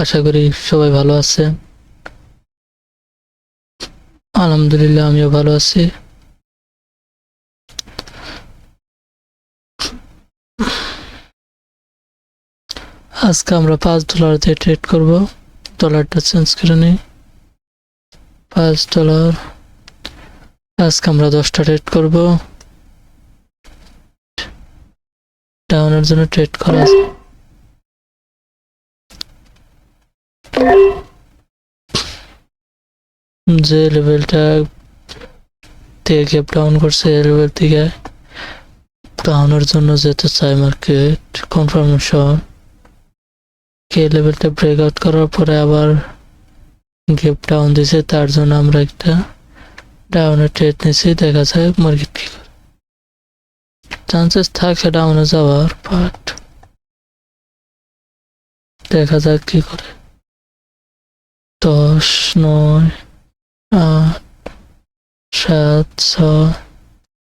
আশা করি সবাই ভালো আছে। আলহামদুলিল্লাহ, আমিও ভালো আছি। আজকে আমরা $5 দিয়ে ট্রেড করব। ডলারটা চেঞ্জ করে নিই। $5। আজকে আমরা 10টা ট্রেড করব। ডাউনের জন্য ট্রেড করা আছে। যে লেভেলটা থেকে গ্যাপ ডাউন করছে এই লেভেল থেকে ডাউনের জন্য যেতে চাই মার্কেট কনফার্মেশন। কে লেভেলটা ব্রেকআউট করার পরে আবার গ্যাপ ডাউন দিছে, তার জন্য আমরা একটা ডাউনের ট্রেড নিয়েছি। দেখা যায় মার্কেট কি করে। চান্সেস থাকে ডাউনে যাওয়ার, বাট দেখা যাক কি করে। 10, 9, 8, 7, 6,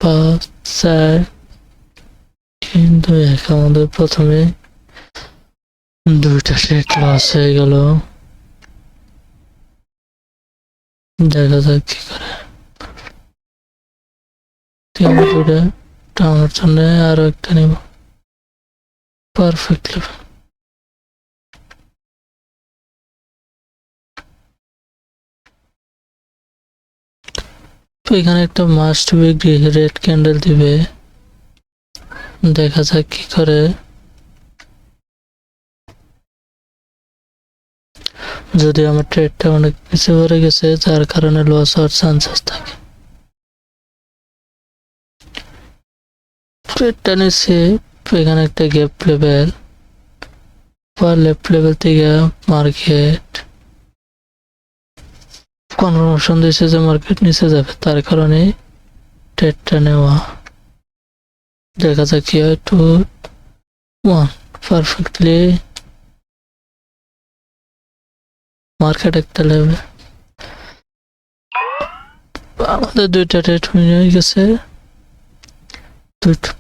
5, 4, 3, 2, 1। আমাদের প্রথমে 2টা ট্রেড লস হয়ে গেল। দেখা যাক কি করে। 2টা টাউনের জন্য আরো একটা নিব। Perfect level. তো এখানে একটা মাস্ট বি রেড ক্যান্ডেল দিবে। দেখা যাক কি করে। যদি আমার ট্রেডটা অনেক পিছে পড়ে গেছে, যার কারণে লস হওয়ার চান্সেস থাকে। ট্রেডটা নিচ্ছে এখানে একটা গ্যাপ লেভেল, লেফট লেভেল থেকে মার্কেট কনফার্মেশন দিয়েছে যে মার্কেট নিচে যাবে, তার কারণে ট্রেডটা নেওয়া। দেখা যাক কি হয়। 2, 1 পারফেক্টলি মার্কেট একটা লেভেল। আমাদের 2টা ট্রেড হয়ে গেছে। 2টা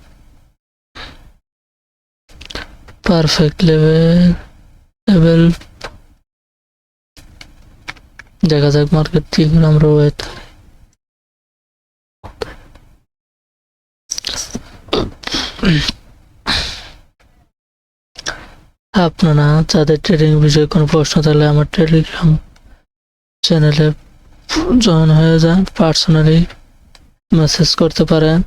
পারফেক্ট লেভেল। দেখা যাক মার্কেট কি করে। আমরা ওয়েট আপনারা যাদের ট্রেডিং বিষয়ে কোনো প্রশ্ন থাকলে আমার টেলিগ্রাম চ্যানেলে জয়েন হয়ে যান, পার্সোনালি মেসেজ করতে পারেন।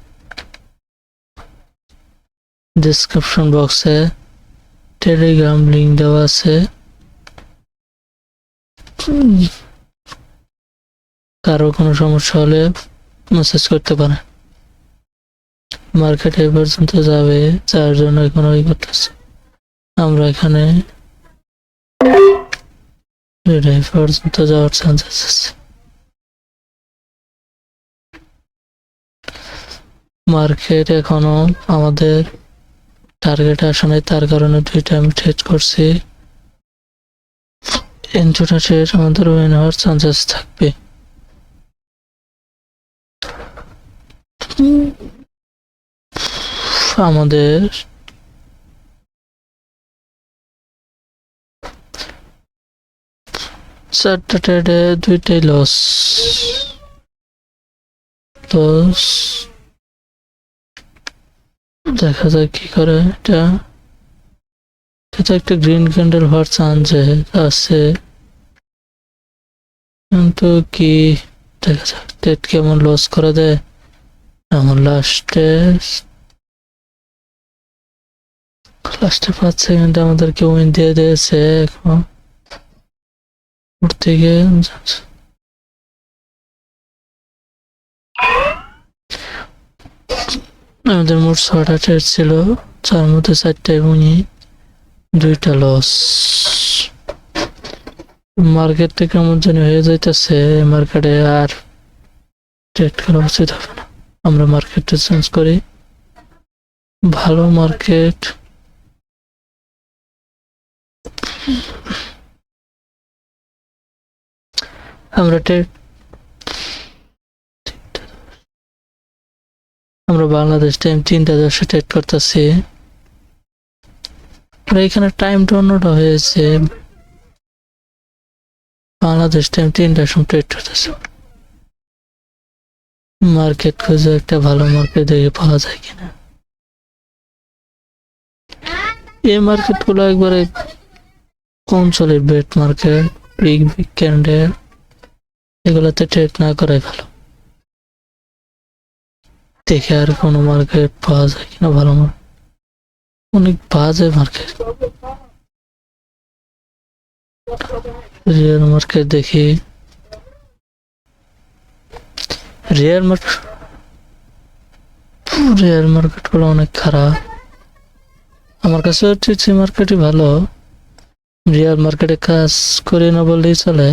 ডিসক্রিপশন বক্সে টেলিগ্রাম লিঙ্ক দেওয়া আছে। কারো কোনো সমস্যা হলে মেসেজ করতে পারেন। মার্কেট এই পর্যন্ত যাবে, যার জন্য এখন ওই করতেছে। আমরা এখানে এই পর্যন্ত যাওয়ার চান্সেস আছে। মার্কেট এখনো আমাদের টার্গেট আসে নাই, তার কারণে 2টা আমি ট্রেড করছি। ইনটুটা ট্রেড আমাদের উইন হওয়ার চান্সেস থাকবে। আমাদের 4টা ট্রেডে 2টাই লস। দেখা যাক কি করে। এটা একটা গ্রিন ক্যান্ডেল হওয়ার চান্স আছে, কিন্তু কি দেখা যাক ট্রেড কেমন লস করে দেয়। আমার লাস্টে 5 সেকেন্ডে আমাদেরকে উইন দিয়ে দিয়েছে। এখন থেকে আমাদের মোট 6টা ট্রেড ছিল, যার মধ্যে 4টাই উইনি, 2টা লস। মার্কেটটা কেমন জানি হয়ে যাইতেছে। মার্কেটে আর ট্রেড করা উচিত হবে না। আমরা মার্কেটটা চেঞ্জ করি। ভালো মার্কেট আমরা বাংলাদেশ টাইম 3টা 10 ট্রেড করতেছি। এখানে টাইমটা অন্যটা হয়েছে। বাংলাদেশ টাইম 3টার সময় ট্রেড করতেছে। মার্কেট খুঁজে একটা ভালো মার্কেট দেখে পাওয়া যায় কিনা। এই মার্কেট গুলো একবারে কম চলে, bet market, big big candle, এগুলোতে ট্রেড না করাই ভালো। দেখে আর কোনো মার্কেট পাওয়া যায় কিনা ভালো মার্কেট, অনেক বাজে মার্কেট। রিয়েল মার্কেট দেখি, রিয়েল মার্কেট গুলো অনেক খারাপ। আমার কাছে টিসি মার্কেটই ভালো, রিয়েল মার্কেটে কাজ করি না বললেই চলে।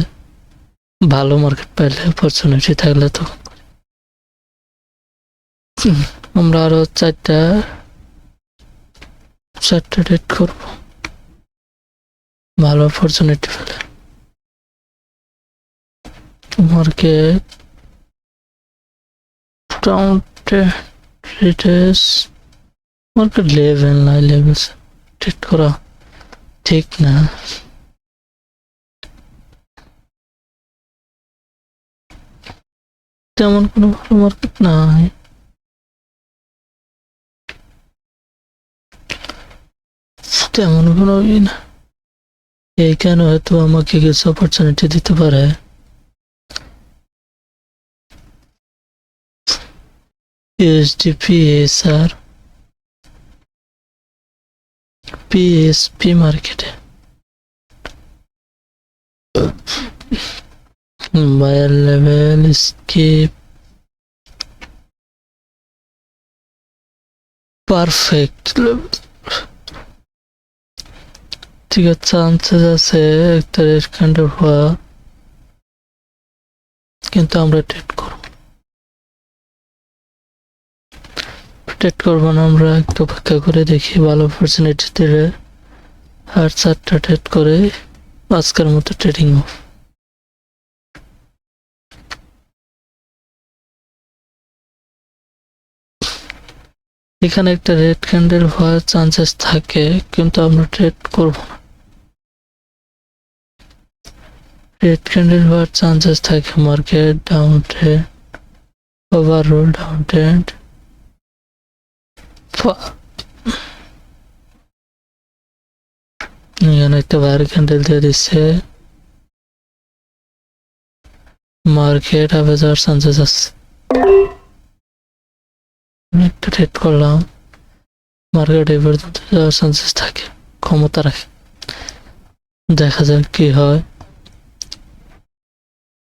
ভালো মার্কেট পাইলে, অপরচুনিটি থাকলে তো আমরা আরো চারটা ডেট করব, ভালো অপরচুনিটি পেলে। মার্কেট মার্কেট লেভেল না, লেভেল ট্রেড করা ঠিক না। তেমন কোনো ভালো মার্কেট নাই, তেমন কোনো না। এইখানে হয়তো আমাকে কিছু অপরচুনিটি দিতে পারে। SR PSP মার্কেটে buyer level skip perfect level. ঠিক আছে, চান্সেস আছে একটা রেড ক্যান্ডেল হওয়া, কিন্তু আমরা ট্রেড করবো না। আমরা একটু অপেক্ষা করে দেখি ভালো অপরচুনিটি দিলে, আর 4টা ট্রেড করে আজকের মতো ট্রেডিং মুভ। এখানে একটা রেড ক্যান্ডেল হওয়ার চান্সেস থাকে, কিন্তু আমরা ট্রেড করব না। রেড ক্যান্ডেল হওয়ার চান্সেস থাকে, market down trend, overall down trend. এখানে একটা বায়ার ক্যান্ডেল দিয়ে দিচ্ছে, মার্কেট আবে যাওয়ার চান্সেস আছে। একটা ট্রেড করলাম, মার্কেট এ পর্যন্ত যাওয়ার চান্সেস থাকে, ক্ষমতা রাখে। দেখা যাক কি হয়।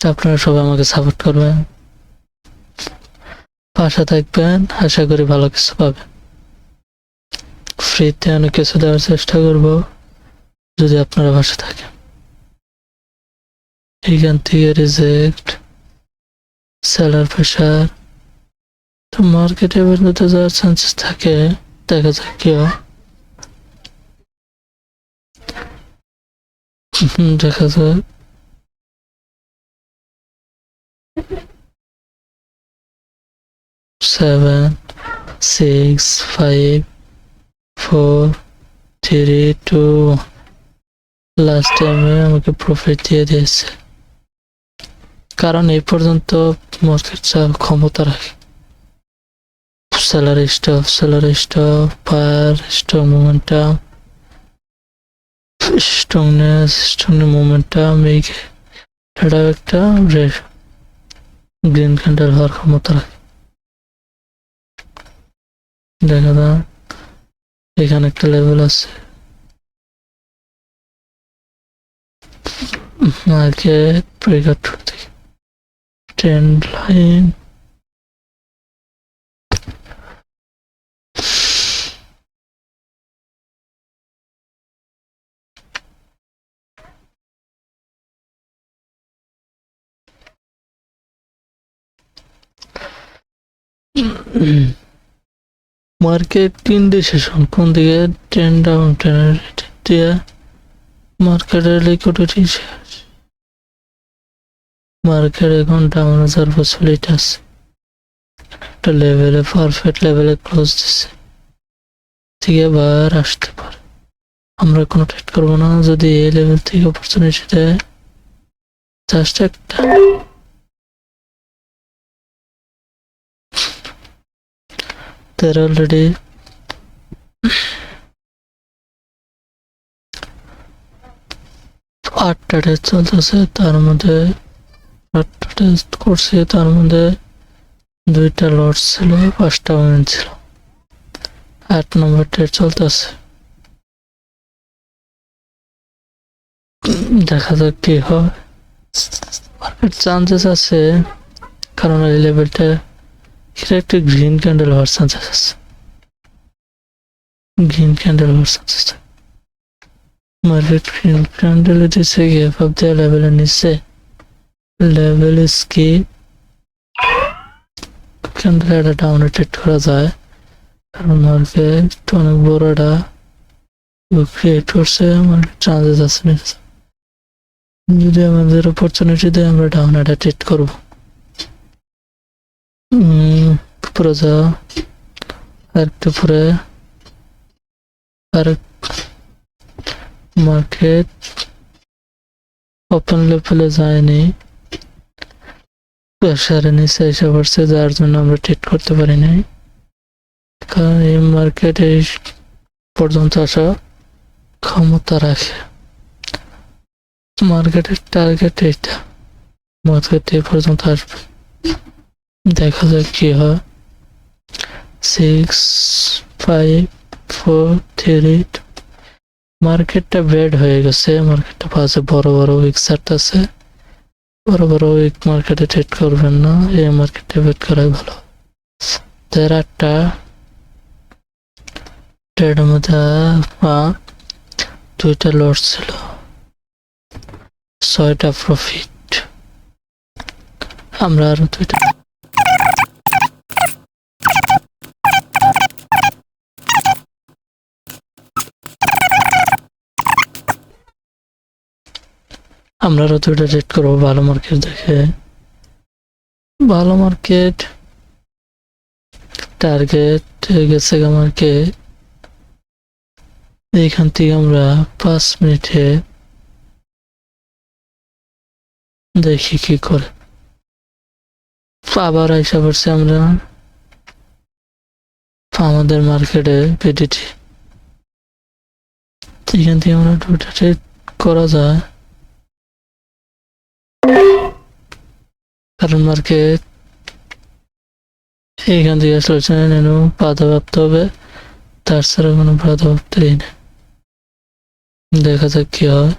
আপনারা সবাই আমাকে সাপোর্ট করবেন, পাশে থাকবেন, আশা করি ভালো কিছু পাবেন। ফ্রিতে অনেক কিছু দেওয়ার চেষ্টা করব যদি আপনারা পাশে থাকেন। এইখান থেকে রিজেক্ট, সেলার প্রেশার, তো মার্কেটে পর্যন্ত যাওয়ার চান্সেস থাকে। দেখা যাক কি হয়। দেখা যাক। সেভেন 6 5 4 3 2 লাস্ট টাইমে আমাকে প্রফিট দিয়ে দিয়েছে, কারণ এই পর্যন্ত মার্কেট ক্ষমতা রাখে। Seller stop, buyer stock momentum, strongness momentum, এটা একটা গ্রিন ক্যান্ডেল হওয়ার ক্ষমতা রাখে। দেখা যাক, এখানে একটা লেভেল আছে, মার্কেট ব্রেকআউট থেকে ট্রেন্ড লাইন। মার্কেট 3 সেশন কোন দিকে ট্রেন্ড ডাউন ট্রেন্ড দিয়ে মার্কেটের লিকুইডিটি শেষ। মার্কেট এখন ডাউন যাওয়ার পসিবিলিটি আছে, একটা লেভেলে পারফেক্ট লেভেলে ক্লোজ দিচ্ছে, থেকে আবার আসতে পারে। আমরা কোনো ট্রেড করবো না, যদি এই লেভেল থেকে অপরচুনিটি দেয় জাস্ট একটা তার অলরেডি আটটা টেস্ট চলতেছে, তার মধ্যে আটটা টেস্ট করছি, তার মধ্যে 2টা লর্ড ছিল, 5টা উইন ছিল। 8 নম্বর টেস্ট চলতেছে, দেখা যাক কি হয়। মার্কেট চান্সেস আছে, কারণ এই লেভেলটা একটা গ্রিন ক্যান্ডেল হওয়ার চান্সেস আছে, গ্রিন ক্যান্ডেল হওয়ার চান্সেস আছে। মার্কেট গ্রিন ক্যান্ডেল দিচ্ছে গিয়ে ভাব দেওয়া লেভেলের নিচে, লেভেল কি ক্যান্ডেল একটা ডাউনে ট্রেড করা যায়, কারণ মার্কেট অনেক বড় একটা ক্রিয়েট করছে, মার্কেট চান্সেস আছে। যদি আমাদের অপরচুনিটি দেয় আমরা ডাউন একটা ট্রেড করবো। উপরে যা, আরেকটু পরে আরেক মার্কেট ওপেন লেভেলে যায়নি, প্রেসারে নিচে এসে পড়ছে, যার জন্য আমরা ট্রেড করতে পারি নাই। কারণ এই মার্কেট এই পর্যন্ত আসা ক্ষমতা রাখে। মার্কেটের টার্গেট এইটা, মার্কেট এই পর্যন্ত আসবে, দেখা যাক কি হয়। 6 5 4 3 মার্কেটটা বেড হয়ে গেছে, মার্কেটটা পাশে বড় বড় উইক ছাড়তেছে, বড় বড় উইক মার্কেটে ট্রেড করবেন না, এই মার্কেটে বেড করাই ভালো। 8টা ট্রেডের মধ্যে 2টা লস ছিল, 6টা প্রফিট। আমরা আরো 2টা ট্রেড করবো ভালো মার্কেট দেখে। ভালো মার্কেট টার্গেট গেছে আমাকে, এইখান থেকে আমরা 5 মিনিটে দেখি কি করে। আবার আইসা পড়ছি আমরা আমাদের মার্কেটে পিডিটি, এখান থেকে আমরা 2টা ট্রেড করা যায়, কারণ মার্কেট এইখান থেকে আসলে বাধা ভাবতে হবে, তার ছাড়া কোনো বাধা ভাবতেই না। দেখা যাক কি হয়।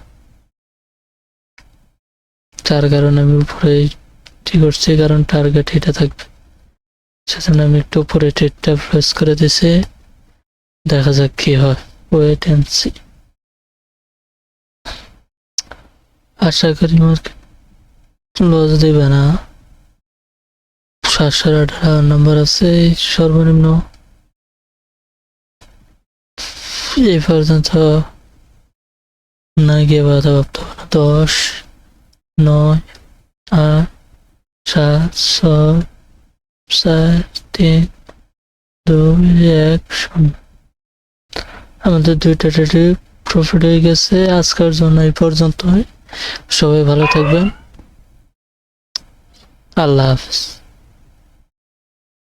তার কারণে আমি উপরে ঠিক করছি, কারণ টার্গেট এটা থাকবে, সেজন্য আমি একটু উপরে ট্রেডটা প্রেস করে দিছি। দেখা যাক কি হয়, ওয়েট এন্ড সি। আশা করি মার্কেট লস দিবে না। 718 নাম্বার আছে সর্বনিম্ন, এই পর্যন্ত না গিয়ে বাধা ভাবতে হবে না। 10 9 8 7 6 4 3 2 1 0। আমাদের 2টা ট্রেডে প্রফিট হয়ে গেছে। আজকের জন্য এই পর্যন্তই, সবাই ভালো থাকবেন, আল্লাহ হাফেজ।